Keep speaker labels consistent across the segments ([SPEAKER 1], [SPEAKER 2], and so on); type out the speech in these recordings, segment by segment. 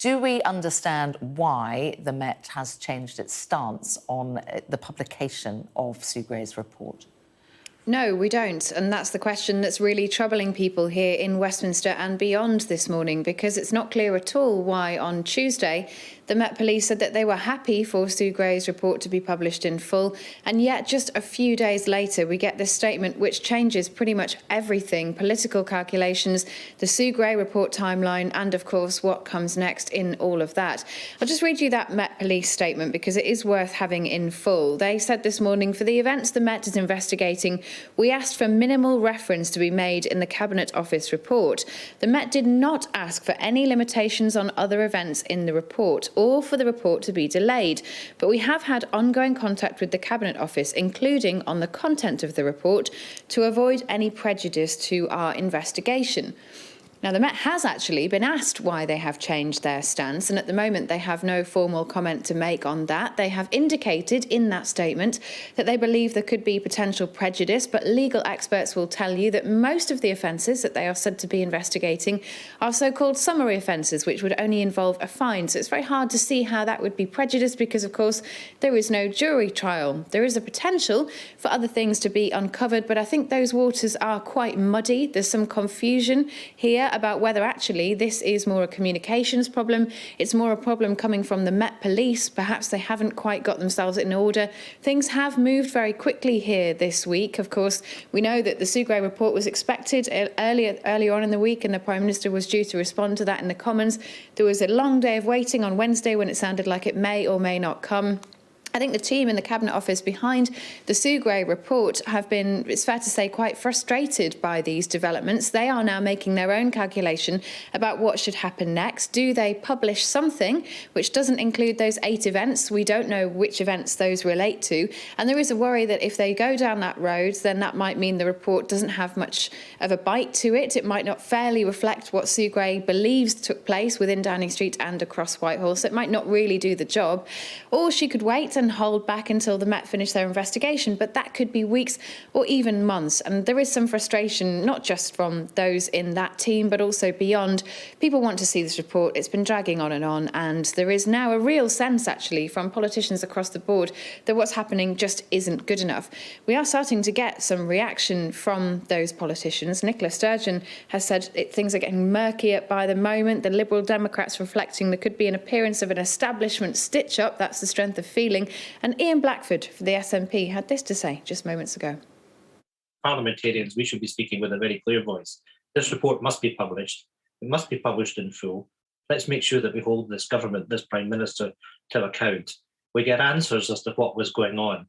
[SPEAKER 1] Do we understand why the Met has changed its stance on the publication of Sue Gray's report?
[SPEAKER 2] No, we don't. And that's the question that's really troubling people here in Westminster and beyond this morning, because it's not clear at all why on Tuesday the Met Police said that they were happy for Sue Gray's report to be published in full. And yet just a few days later, we get this statement which changes pretty much everything: political calculations, the Sue Gray report timeline, and of course, what comes next in all of that. I'll just read you that Met Police statement because it is worth having in full. They said this morning, for the events the Met is investigating, we asked for minimal reference to be made in the Cabinet Office report. The Met did not ask for any limitations on other events in the report or for the report to be delayed, but we have had ongoing contact with the Cabinet Office, including on the content of the report, to avoid any prejudice to our investigation. Now, the Met has actually been asked why they have changed their stance, and at the moment they have no formal comment to make on that. They have indicated in that statement that they believe there could be potential prejudice, but legal experts will tell you that most of the offences that they are said to be investigating are so-called summary offences, which would only involve a fine. So it's very hard to see how that would be prejudice because, of course, there is no jury trial. There is a potential for other things to be uncovered, but I think those waters are quite muddy. There's some confusion here about whether actually this is more a communications problem. It's more a problem coming from the Met Police. Perhaps they haven't quite got themselves in order. Things have moved very quickly here this week. Of course, we know that the Sue Gray report was expected earlier on in the week, and the Prime Minister was due to respond to that in the Commons. There was a long day of waiting on Wednesday when it sounded like it may or may not come. I think the team in the Cabinet Office behind the Sue Gray report have been, it's fair to say, quite frustrated by these developments. They are now making their own calculation about what should happen next. Do they publish something which doesn't include those 8 events? We don't know which events those relate to. And there is a worry that if they go down that road, then that might mean the report doesn't have much of a bite to it. It might not fairly reflect what Sue Gray believes took place within Downing Street and across Whitehall. So it might not really do the job. Or she could wait and hold back until the Met finish their investigation, but that could be weeks or even months. And there is some frustration, not just from those in that team, but also beyond. People want to see this report. It's been dragging on, and there is now a real sense, actually, from politicians across the board that what's happening just isn't good enough. We are starting to get some reaction from those politicians. Nicola Sturgeon has said things are getting murkier by the moment. The Liberal Democrats reflecting there could be an appearance of an establishment stitch-up. That's the strength of feeling. And Ian Blackford for the SNP had this to say just moments ago.
[SPEAKER 3] Parliamentarians, we should be speaking with a very clear voice. This report must be published. It must be published in full. Let's make sure that we hold this government, this Prime Minister, to account. We get answers as to what was going on.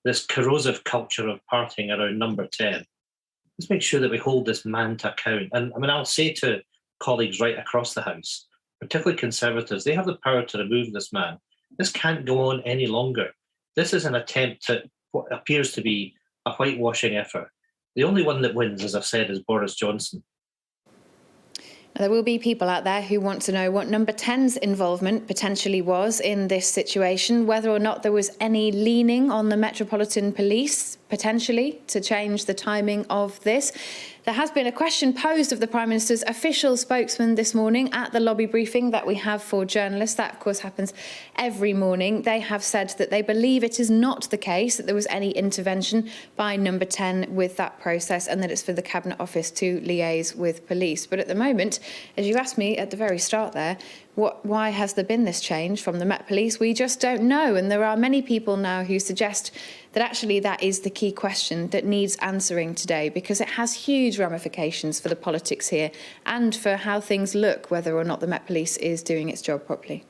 [SPEAKER 3] This corrosive culture of partying around number 10. Let's make sure that we hold this man to account. And I mean, I'll say to colleagues right across the House, particularly Conservatives, they have the power to remove this man. This can't go on any longer. This is an attempt at what appears to be a whitewashing effort. The only one that wins, as I've said, is Boris Johnson.
[SPEAKER 2] There will be people out there who want to know what Number 10's involvement potentially was in this situation, whether or not there was any leaning on the Metropolitan Police, potentially, to change the timing of this. There has been a question posed of the Prime Minister's official spokesman this morning at the lobby briefing that we have for journalists. That, of course, happens every morning. They have said that they believe it is not the case that there was any intervention by Number 10 with that process, and that it's for the Cabinet Office to liaise with police. But at the moment, as you asked me at the very start there, why has there been this change from the Met Police? We just don't know. And there are many people now who suggest that actually that is the key question that needs answering today, because it has huge ramifications for the politics here and for how things look, whether or not the Met Police is doing its job properly.